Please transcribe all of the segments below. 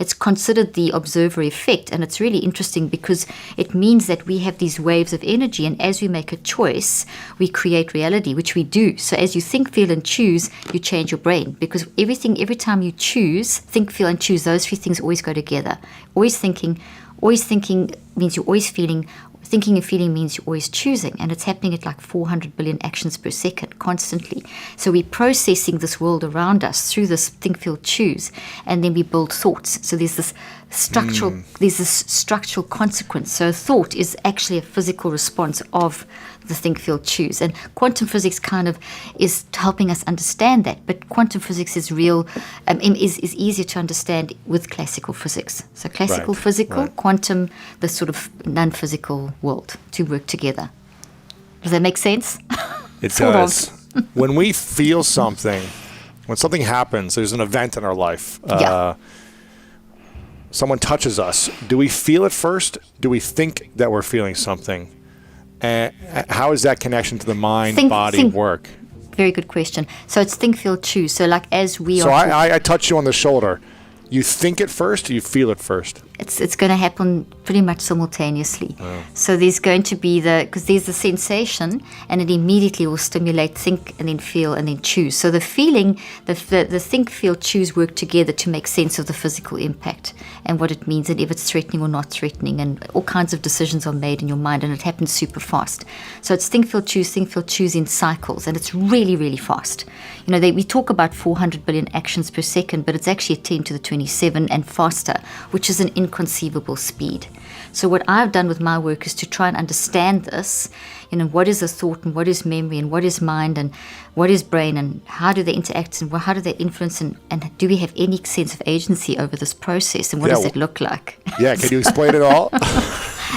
It's considered the observer effect, and it's really interesting because it means that we have these waves of energy, and as we make a choice, we create reality, which we do. So as you think, feel, and choose, you change your brain, because every time you choose, think, feel, and choose, those three things always go together. Always thinking means you're always feeling. Thinking and feeling means you're always choosing, and it's happening at like 400 billion actions per second constantly. So we're processing this world around us through this think, feel, choose, and then we build thoughts. So there's this structural consequence. So thought is actually a physical response of the think, feel, choose. And quantum physics kind of is helping us understand that. But quantum physics is is easier to understand with classical physics. So classical physical, quantum, the sort of non-physical world to work together. Does that make sense? It does. When we feel something, when something happens, there's an event in our life. Someone touches us. Do we feel it first? Do we think that we're feeling something? And how is that connection to the mind, body work? Very good question. So it's think, feel, choose. So like as we are... So I touch you on the shoulder. You think it first or you feel it first? It's going to happen pretty much simultaneously. So there's going to be because there's the sensation, and it immediately will stimulate think and then feel and then choose. So the feeling, the think, feel, choose work together to make sense of the physical impact and what it means and if it's threatening or not threatening, and all kinds of decisions are made in your mind, and it happens super fast. So it's think, feel, choose in cycles, and it's really, really fast. We talk about 400 billion actions per second, but it's actually 10 to the 27 and faster, which is an inconceivable speed. So what I've done with my work is to try and understand this, what is a thought and what is memory and what is mind and what is brain and how do they interact and how do they influence and do we have any sense of agency over this process and what does it look like? Yeah, can you explain it all?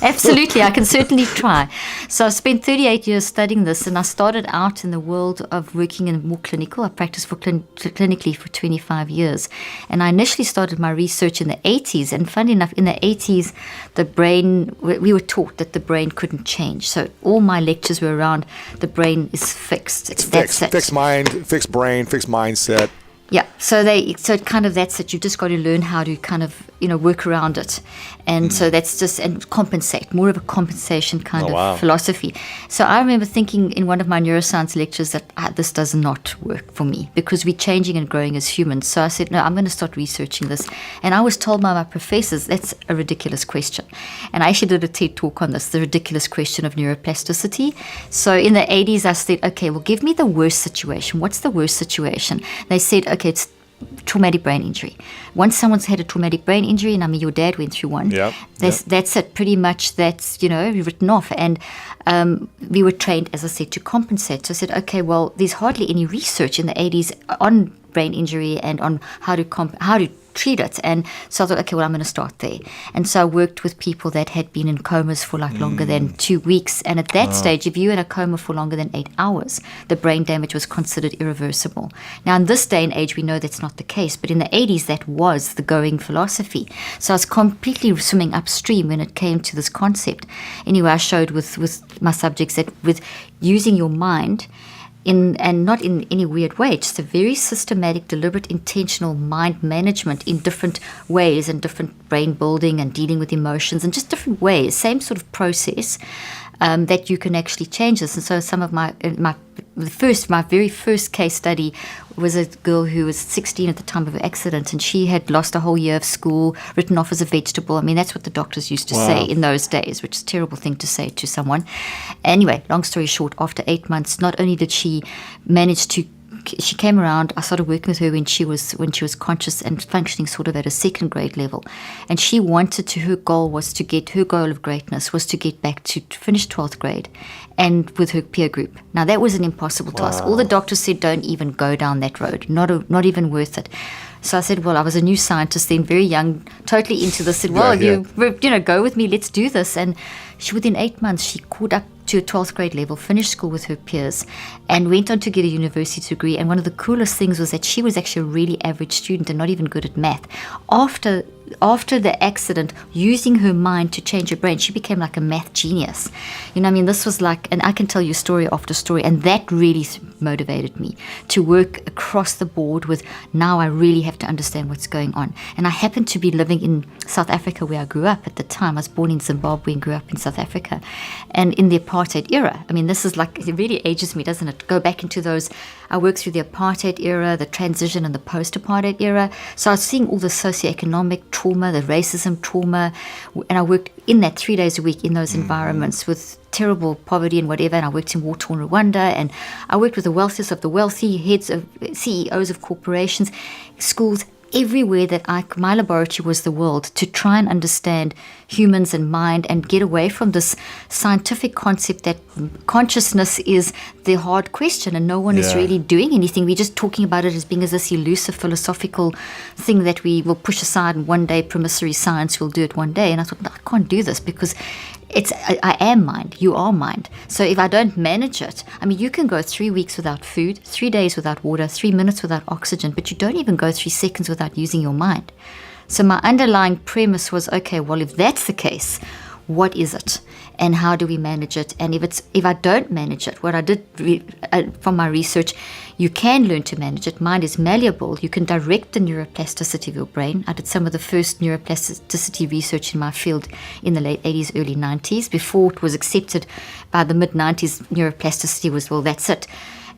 Absolutely, I can certainly try. So I spent 38 years studying this, and I started out in the world of working in more clinical. I practiced clinically for 25 years. And I initially started my research in the 80s, and funny enough, in the 80s, we were taught that the brain couldn't change. So all my lectures were around the brain is fixed. It's fixed. Fixed mind, fixed brain, fixed mindset. Yeah, so it kind of that's it. You've just got to learn how to kind of work around it, and so that's just and compensate, more of a compensation kind of philosophy. So I remember thinking in one of my neuroscience lectures that this does not work for me because we're changing and growing as humans. So I said, no, I'm going to start researching this, and I was told by my professors that's a ridiculous question, and I actually did a TED talk on this, the ridiculous question of neuroplasticity. So in the 80s, I said, okay, well, give me the worst situation. What's the worst situation? They said, okay, it's traumatic brain injury. Once someone's had a traumatic brain injury, and I mean your dad went through one, that's it. Pretty much that's written off. And we were trained, as I said, to compensate. So I said, okay, well, there's hardly any research in the 80s on brain injury and on how to treat it. And so I thought, okay, well, I'm going to start there. And so I worked with people that had been in comas for like longer than 2 weeks. And at that stage, if you were in a coma for longer than 8 hours, the brain damage was considered irreversible. Now, in this day and age, we know that's not the case. But in the 80s, that was the going philosophy. So I was completely swimming upstream when it came to this concept. Anyway, I showed with my subjects that with using your mind, and not in any weird way, just a very systematic, deliberate, intentional mind management in different ways and different brain building and dealing with emotions and just different ways, same sort of process, that you can actually change this. And so some of my very first case study was a girl who was 16 at the time of her accident, and she had lost a whole year of school, written off as a vegetable. I mean, that's what the doctors used to say in those days, which is a terrible thing to say to someone. Anyway, long story short, after 8 months, not only did she manage to she came around. I started working with her when she was conscious and functioning sort of at a second grade level, and she wanted to. Her goal of greatness was to get back to finish 12th grade, and with her peer group. Now that was an impossible task. All the doctors said, don't even go down that road. Not even worth it. So I said, well, I was a new scientist then, very young, totally into this. Said, well, you go with me, let's do this. And within 8 months, she caught up to a 12th grade level, finished school with her peers, and went on to get a university degree. And one of the coolest things was that she was actually a really average student and not even good at math. After after the accident, using her mind to change her brain, she became like a math genius. This was like, and I can tell you story after story, and that really motivated me to work across the board with, now I really have to understand what's going on. And I happened to be living in South Africa where I grew up at the time. I was born in Zimbabwe and grew up in South Africa. And in the apartheid era, this is like, it really ages me, doesn't it? Go back into those, I worked through the apartheid era, the transition and the post-apartheid era. So I was seeing all the socioeconomic trauma, the racism trauma, and I worked in that 3 days a week in those environments with terrible poverty and whatever. And I worked in war-torn Rwanda, and I worked with the wealthiest of the wealthy, heads of CEOs of corporations, schools, everywhere that my laboratory was the world, to try and understand humans and mind and get away from this scientific concept that consciousness is the hard question and no one is really doing anything. We're just talking about it as being as this elusive philosophical thing that we will push aside, and one day promissory science will do it one day. And I thought, no, I can't do this, because I am mind, you are mind. So if I don't manage it, you can go 3 weeks without food, 3 days without water, 3 minutes without oxygen, but you don't even go 3 seconds without using your mind. So my underlying premise was, okay, well, if that's the case, what is it? And how do we manage it? And if I don't manage it, what I did from my research, you can learn to manage it. Mind is malleable. You can direct the neuroplasticity of your brain. I did some of the first neuroplasticity research in my field in the late 80s, early 90s. Before it was accepted by the mid-90s, neuroplasticity was, well, that's it.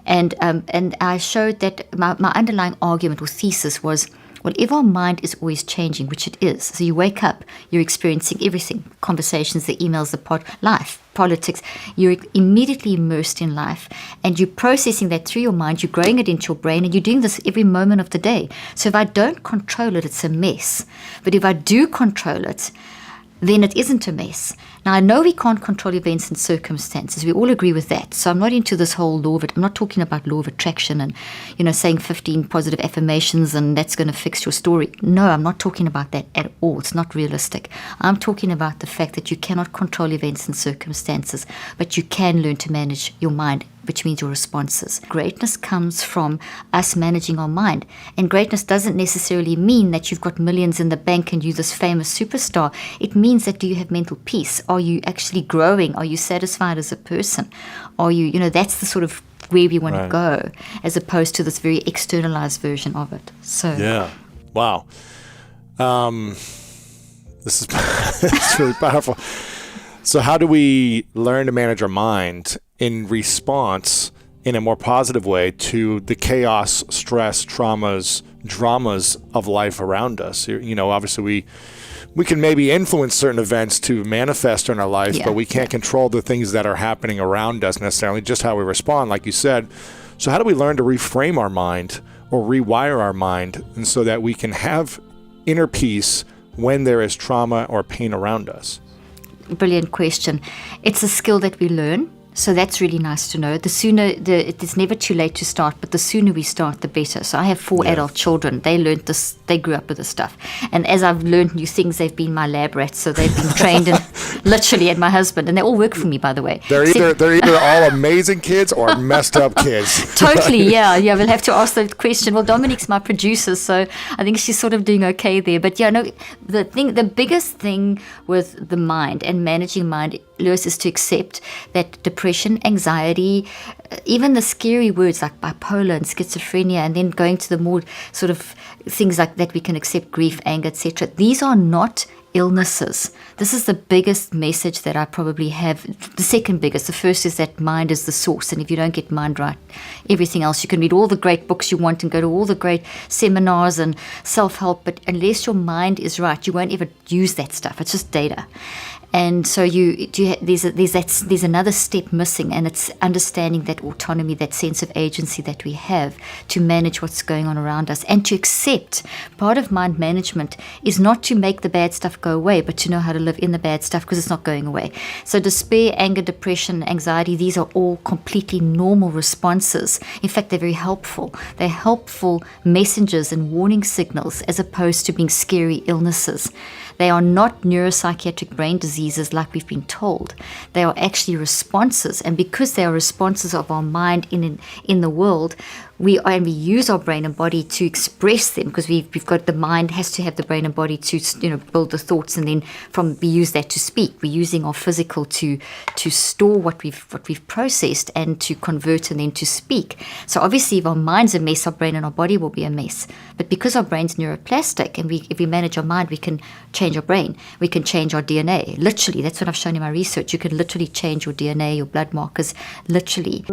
And I showed that my underlying argument or thesis was, well, if our mind is always changing, which it is, so you wake up, you're experiencing everything, conversations, the emails, life, politics, you're immediately immersed in life, and you're processing that through your mind, you're growing it into your brain, and you're doing this every moment of the day. So if I don't control it, it's a mess. But if I do control it, then it isn't a mess. Now, I know we can't control events and circumstances. We all agree with that. So I'm not into this whole law of it. I'm not talking about law of attraction and, saying 15 positive affirmations and that's going to fix your story. No, I'm not talking about that at all. It's not realistic. I'm talking about the fact that you cannot control events and circumstances, but you can learn to manage your mind, which means your responses. Greatness comes from us managing our mind. And greatness doesn't necessarily mean that you've got millions in the bank and you're this famous superstar. It means that, do you have mental peace? Are you actually growing? Are you satisfied as a person? Are you, that's the sort of where we want to go, as opposed to this very externalized version of it. So yeah. Wow. This is it's really powerful. So how do we learn to manage our mind in response in a more positive way to the chaos, stress, traumas, dramas of life around us? Obviously we can maybe influence certain events to manifest in our life, but we can't control the things that are happening around us necessarily, just how we respond, like you said. So how do we learn to reframe our mind or rewire our mind, and so that we can have inner peace when there is trauma or pain around us? Brilliant question. It's a skill that we learn. So that's really nice to know. The sooner, it's never too late to start, but the sooner we start, the better. So I have 4 adult children. They learned this, they grew up with this stuff. And as I've learned new things, they've been my lab rats. So they've been trained in, literally, and my husband. And they all work for me, by the way. They're either all amazing kids or messed up kids. Totally, yeah. We'll have to ask the question. Well, Dominique's my producer, so I think she's sort of doing okay there. But the biggest thing with the mind and managing mind, Lewis, is to accept that depression, anxiety, even the scary words like bipolar and schizophrenia, and then going to the more sort of things like that we can accept, grief, anger, etc. These are not illnesses. This is the biggest message that I probably have. The second biggest. The first is that mind is the source, and if you don't get mind right, everything else, you can read all the great books you want and go to all the great seminars and self-help, but unless your mind is right, you won't ever use that stuff. It's just data. And so there's another step missing, and it's understanding that autonomy, that sense of agency that we have to manage what's going on around us, and to accept. Part of mind management is not to make the bad stuff go away, but to know how to live in the bad stuff, because it's not going away. So despair, anger, depression, anxiety, these are all completely normal responses. In fact, they're very helpful. They're helpful messengers and warning signals, as opposed to being scary illnesses. They are not neuropsychiatric brain diseases like we've been told. They are actually responses. And because they are responses of our mind in the world, we use our brain and body to express them, because we've got the mind has to have the brain and body to build the thoughts, and then we use that to speak. We're using our physical to store what we've processed and to convert and then to speak. So obviously, if our mind's a mess, our brain and our body will be a mess. But because our brain's neuroplastic, and if we manage our mind, we can change our brain. We can change our DNA. Literally, that's what I've shown in my research. You can literally change your DNA, your blood markers, literally.